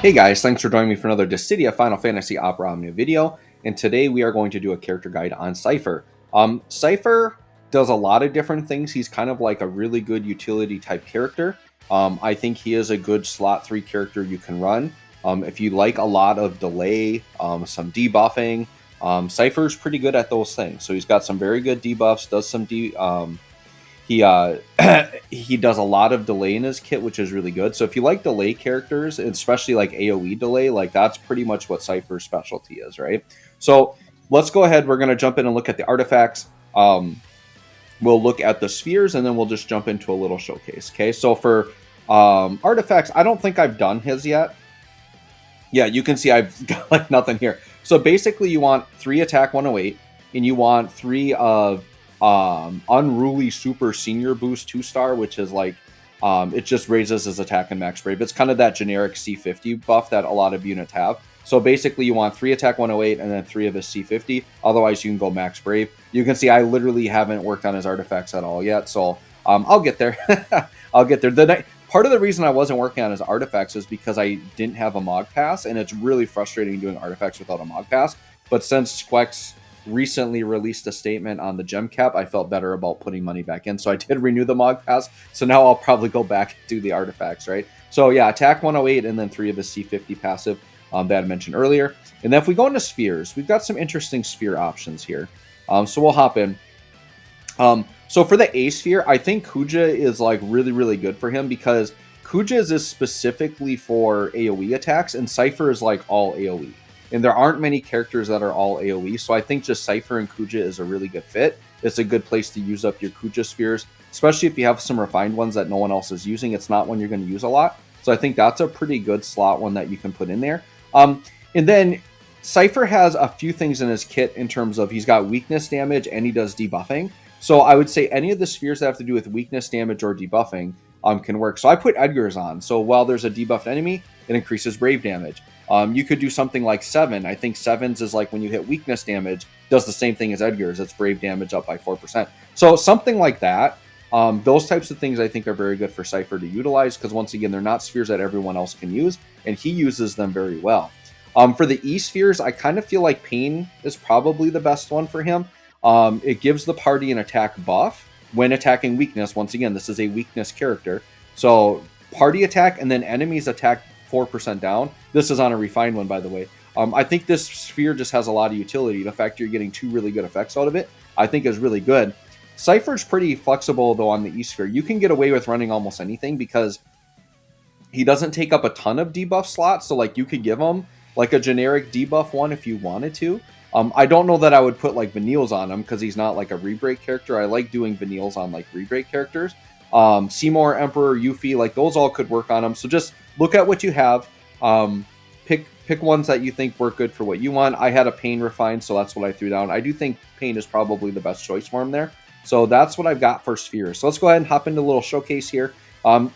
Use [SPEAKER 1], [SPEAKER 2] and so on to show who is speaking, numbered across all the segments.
[SPEAKER 1] Hey guys, thanks for joining me for another Dissidia Final Fantasy Opera Omnia video, and today we are going to do a character guide on Seifer. Seifer does a lot of different things. He's kind of like a really good utility type character. I think he is a good slot 3 character you can run. If you like a lot of delay, some debuffing, Seifer's pretty good at those things. So he's got some very good debuffs, does some he he does a lot of delay in his kit, which is really good. So if you like delay characters, especially like AoE delay, like that's pretty much what Seifer's specialty is, right? So let's go ahead. We're going to jump in and look at the artifacts. We'll look at the spheres, and then we'll just jump into a little showcase. Okay, so for artifacts, I don't think I've done his yet. Yeah, you can see I've got like nothing here. So basically, you want 3 attack 108, and you want 3 of Unruly Super Senior Boost 2-star, which is like it just raises his attack and max brave. It's kind of that generic C50 buff that a lot of units have. So basically you want 3 attack 108 and then 3 of his C50. Otherwise you can go max brave. You can see I literally haven't worked on his artifacts at all yet, so I'll get there. I'll get there. Part of the reason I wasn't working on his artifacts is because I didn't have a Mog Pass, and it's really frustrating doing artifacts without a Mog Pass. But since Squex recently released a statement on the gem cap, I felt better about putting money back in, so I did renew the Mog Pass. So now I'll probably go back and do the artifacts, right? So yeah, attack 108 and then 3 of his C50 passive that I mentioned earlier. And then if we go into spheres, we've got some interesting sphere options here. So we'll hop in. So for the A sphere, I think Kuja is like really good for him, because Kuja's is specifically for AoE attacks, and Seifer is like all AoE. And there aren't many characters that are all AoE, so I think just Seifer and Kuja is a really good fit. It's a good place to use up your Kuja spheres, especially if you have some refined ones that no one else is using. It's not one you're going to use a lot, so I think that's a pretty good slot one that you can put in there. And then Seifer has a few things in his kit in terms of he's got weakness damage and he does debuffing. So I would say any of the spheres that have to do with weakness damage or debuffing can work. So I put Edgar's on. So while there's a debuffed enemy, it increases brave damage. You could do something like 7. I think 7's is like when you hit weakness damage, does the same thing as Edgar's. It's brave damage up by 4%. So something like that. Those types of things I think are very good for Seifer to utilize, because once again, they're not spheres that everyone else can use, and he uses them very well. For the E spheres, I kind of feel like Pain is probably the best one for him. It gives the party an attack buff when attacking weakness. Once again, this is a weakness character. So party attack and then enemies attack 4% down. This is on a refined one, by the way. I think this sphere just has a lot of utility. The fact you're getting 2 really good effects out of it, I think is really good. Seifer's pretty flexible, though, on the E sphere. You can get away with running almost anything because he doesn't take up a ton of debuff slots. So, like, you could give him, like, a generic debuff one if you wanted to. I don't know that I would put, like, Vanille's on him because he's not, like, a rebreak character. I like doing Vanille's on, like, rebreak characters. Seymour, Emperor, Yuffie, like, those all could work on him. So just look at what you have. Pick ones that you think work good for what you want. I had a Pain refined, so that's what I threw down. I do think Pain is probably the best choice for him there. So that's what I've got for spheres. So let's go ahead and hop into a little showcase here.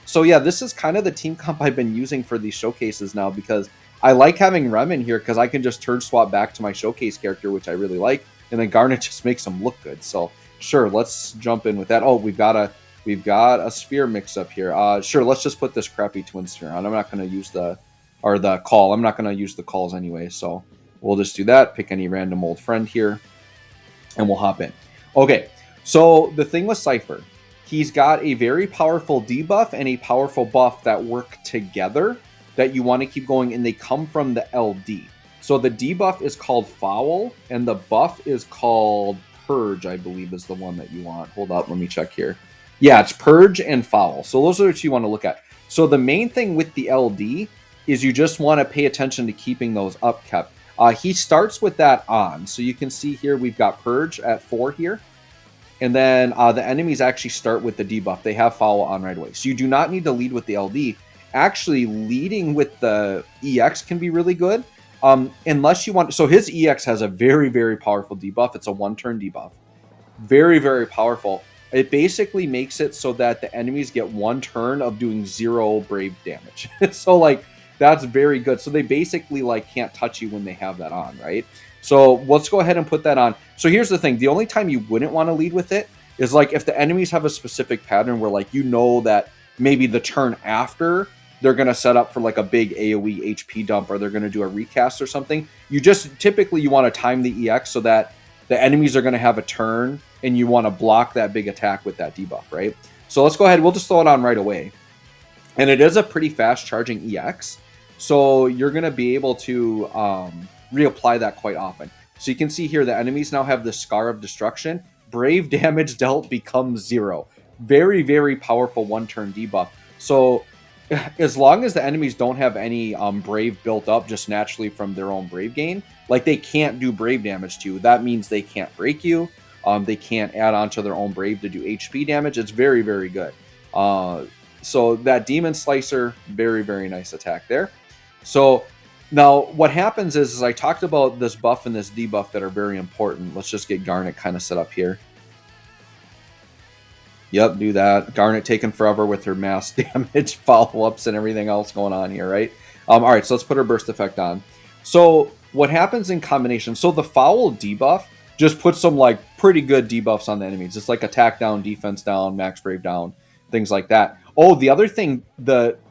[SPEAKER 1] So yeah, this is kind of the team comp I've been using for these showcases now, because I like having Rem in here because I can just turn swap back to my showcase character, which I really like, and then Garnet just makes them look good. So sure, let's jump in with that. Oh, we've got a sphere mix up here. Sure, let's just put this crappy twin sphere on. I'm not going to use the call. I'm not going to use the calls anyway, so we'll just do that. Pick any random old friend here, and we'll hop in. Okay, so the thing with Seifer, he's got a very powerful debuff and a powerful buff that work together that you want to keep going, and they come from the LD. So the debuff is called Foul, and the buff is called Purge, I believe is the one that you want. Hold up, let me check here. Yeah, it's Purge and Foul. So those are what you want to look at. So the main thing with the LD is you just want to pay attention to keeping those up kept. He starts with that on. So you can see here we've got Purge at 4 here. And then the enemies actually start with the debuff. They have Foul on right away. So you do not need to lead with the LD. Actually, leading with the EX can be really good. Unless you want... So his EX has a very powerful debuff. It's a 1-turn debuff. Very powerful. It basically makes it so that the enemies get 1 turn of doing 0 brave damage. So, like, that's very good. So they basically, like, can't touch you when they have that on, right? So let's go ahead and put that on. So here's the thing. The only time you wouldn't want to lead with it is, like, if the enemies have a specific pattern where, like, you know that maybe the turn after they're going to set up for like a big AoE HP dump, or they're going to do a recast or something. You just typically you want to time the EX so that the enemies are going to have a turn and you want to block that big attack with that debuff, right? So let's go ahead. We'll just throw it on right away. And it is a pretty fast charging EX. So you're going to be able to reapply that quite often. So you can see here the enemies now have the Scar of Destruction. Brave damage dealt becomes 0. Very, very powerful one-turn debuff. So as long as the enemies don't have any Brave built up just naturally from their own Brave gain, like they can't do Brave damage to you. That means they can't break you. They can't add on to their own Brave to do HP damage. It's very, very good. So that Demon Slicer, very, very nice attack there. So now what happens is I talked about this buff and this debuff that are very important. Let's just get Garnet kind of set up here. Yep, do that. Garnet taking forever with her mass damage follow-ups and everything else going on here, right? All right, so let's put her burst effect on. So what happens in combination? So the foul debuff just puts some like pretty good debuffs on the enemies. It's like attack down, defense down, max brave down, things like that. Oh, the other thing,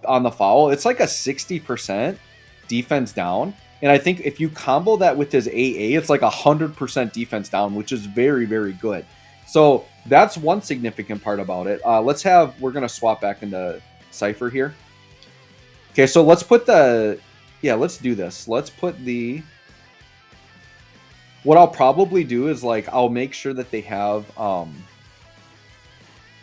[SPEAKER 1] on the foul, it's like a 60% defense down. And I think if you combo that with his AA, it's like 100% defense down, which is very, very good. So that's one significant part about it. We're going to swap back into Seifer here. Okay, so let's put let's do this. Let's put what I'll probably do is like, I'll make sure that they have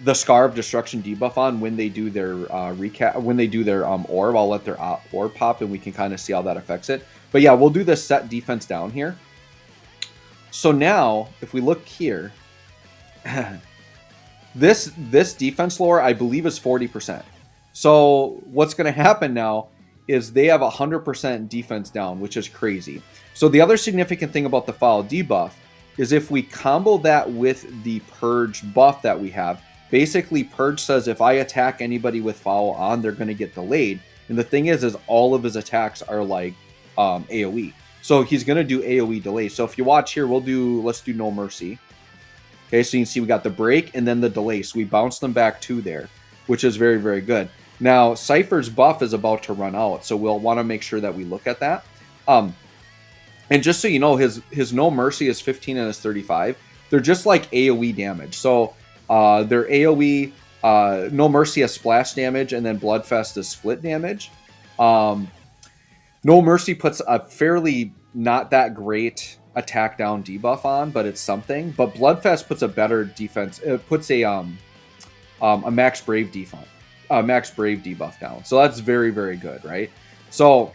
[SPEAKER 1] the Scar of Destruction debuff on when they do their orb. I'll let their orb pop and we can kind of see how that affects it. But yeah, we'll do this set defense down here. So now, if we look here, this defense lore, I believe, is 40%. So what's going to happen now is they have 100% defense down, which is crazy. So the other significant thing about the foul debuff is if we combo that with the Purge buff that we have, basically Purge says if I attack anybody with foul on, they're going to get delayed. And the thing is all of his attacks are like AoE. So he's going to do AoE delay. So if you watch here, let's do No Mercy. Okay, so you can see we got the break and then the delay. So we bounce them back to there, which is very, very good. Now, Seifer's buff is about to run out, so we'll want to make sure that we look at that. And just so you know, his No Mercy is 15 and his 35. They're just like AoE damage. So their AoE, No Mercy has splash damage, and then Bloodfest is split damage. No Mercy puts a fairly not that great attack down debuff on, but it's something. But Bloodfest puts a better defense. It puts a max brave debuff down. So that's very, very good, right? So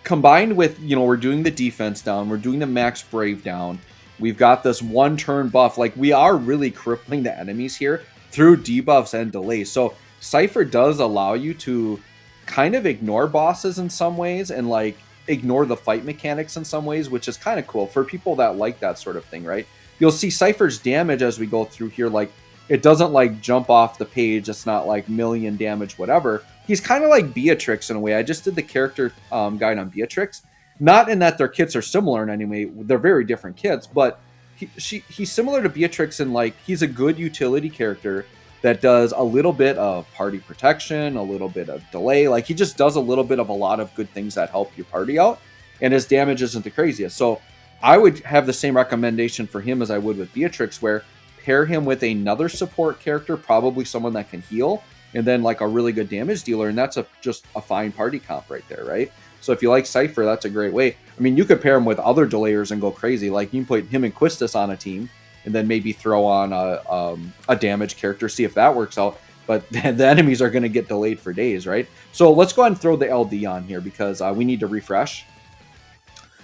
[SPEAKER 1] combined with, we're doing the defense down, we're doing the max brave down, we've got this one turn buff. Like, we are really crippling the enemies here through debuffs and delays. So Seifer does allow you to kind of ignore bosses in some ways and like ignore the fight mechanics in some ways, which is kind of cool for people that like that sort of thing, right? You'll see Seifer's damage as we go through here, like it doesn't like jump off the page. It's not like million damage, whatever. He's kind of like Beatrix in a way. I just did the character guide on Beatrix. Not in that their kits are similar in any way. They're very different kits, but he's similar to Beatrix in like he's a good utility character that does a little bit of party protection, a little bit of delay. Like he just does a little bit of a lot of good things that help your party out, and his damage isn't the craziest. So I would have the same recommendation for him as I would with Beatrix, where pair him with another support character, probably someone that can heal, and then like a really good damage dealer, and that's just a fine party comp right there, right? So if you like Seifer, that's a great way. I mean, you could pair him with other delayers and go crazy. Like you can put him and Quistis on a team, and then maybe throw on a damage character, see if that works out. But the enemies are going to get delayed for days, right? So let's go ahead and throw the LD on here because we need to refresh.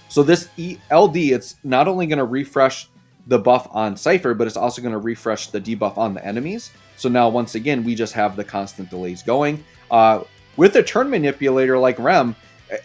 [SPEAKER 1] So this LD, it's not only going to refresh the buff on Seifer, but it's also going to refresh the debuff on the enemies. So now, once again, we just have the constant delays going. With a turn manipulator like Rem,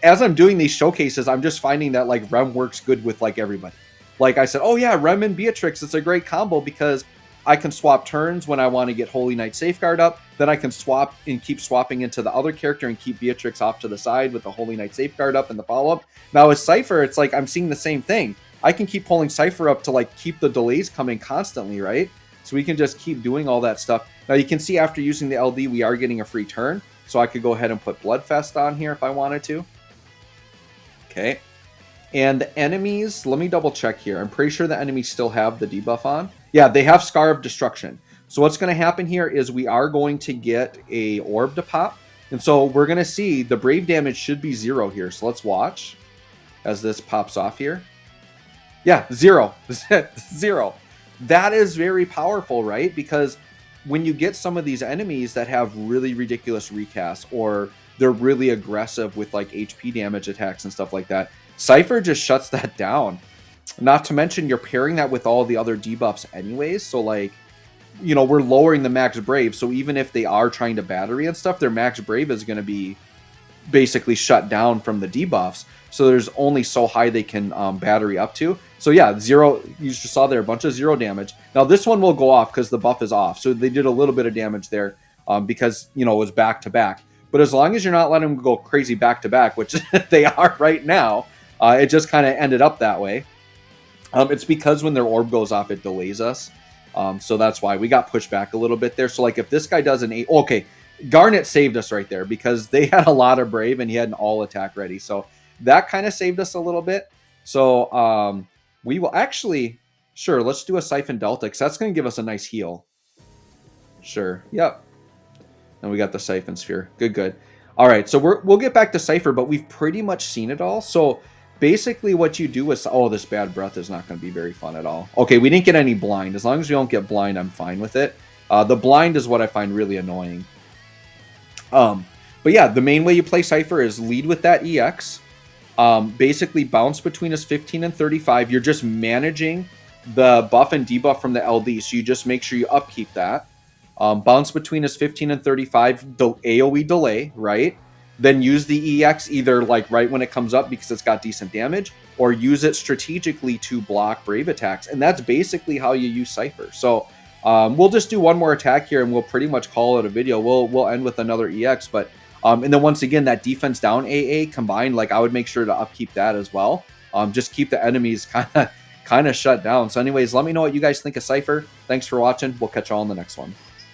[SPEAKER 1] as I'm doing these showcases, I'm just finding that like Rem works good with like everybody. Like I said, oh yeah, Rem and Beatrix, it's a great combo because I can swap turns when I want to get Holy Knight Safeguard up. Then I can swap and keep swapping into the other character and keep Beatrix off to the side with the Holy Knight Safeguard up and the follow-up. Now with Seifer, it's like I'm seeing the same thing. I can keep pulling Seifer up to like keep the delays coming constantly, right? So we can just keep doing all that stuff. Now you can see after using the LD, we are getting a free turn. So I could go ahead and put Bloodfest on here if I wanted to. Okay. And the enemies, let me double check here. I'm pretty sure the enemies still have the debuff on. Yeah, they have Scar of Destruction. So what's going to happen here is we are going to get a orb to pop. And so we're going to see the Brave damage should be 0 here. So let's watch as this pops off here. Yeah, 0. 0. That is very powerful, right? Because when you get some of these enemies that have really ridiculous recasts, or they're really aggressive with like HP damage attacks and stuff like that, Seifer just shuts that down. Not to mention you're pairing that with all the other debuffs anyways. So like, you know, we're lowering the max brave. So even if they are trying to battery and stuff, their max brave is going to be basically shut down from the debuffs. So there's only so high they can battery up to. So yeah, 0, you just saw there a bunch of 0 damage. Now this one will go off because the buff is off. So they did a little bit of damage there because, you know, it was back to back. But as long as you're not letting them go crazy back to back, which they are right now, it just kind of ended up that way. It's because when their orb goes off, it delays us. So that's why we got pushed back a little bit there. So like if this guy does an 8, okay, Garnet saved us right there because they had a lot of Brave and he had an all attack ready. So that kind of saved us a little bit. So we will actually, sure, let's do a Siphon Delta because that's going to give us a nice heal. Sure, yep. And we got the Siphon Sphere. Good, good. All right, so we'll get back to Seifer, but we've pretty much seen it all. So basically what you do is, oh, this bad breath is not going to be very fun at all. Okay, we didn't get any blind. As long as we don't get blind, I'm fine with it. The blind is what I find really annoying. But yeah, the main way you play Seifer is lead with that EX. Basically bounce between us 15 and 35. You're just managing the buff and debuff from the LD. So you just make sure you upkeep that. Bounce between us 15 and 35, AoE delay, right? Then use the EX either like right when it comes up because it's got decent damage, or use it strategically to block Brave attacks. And that's basically how you use Seifer. So we'll just do one more attack here and we'll pretty much call it a video. We'll end with another EX, but and then once again, that defense down AA combined, like I would make sure to upkeep that as well. Just keep the enemies kind of shut down. So anyways, let me know what you guys think of Seifer. Thanks for watching. We'll catch you all in the next one.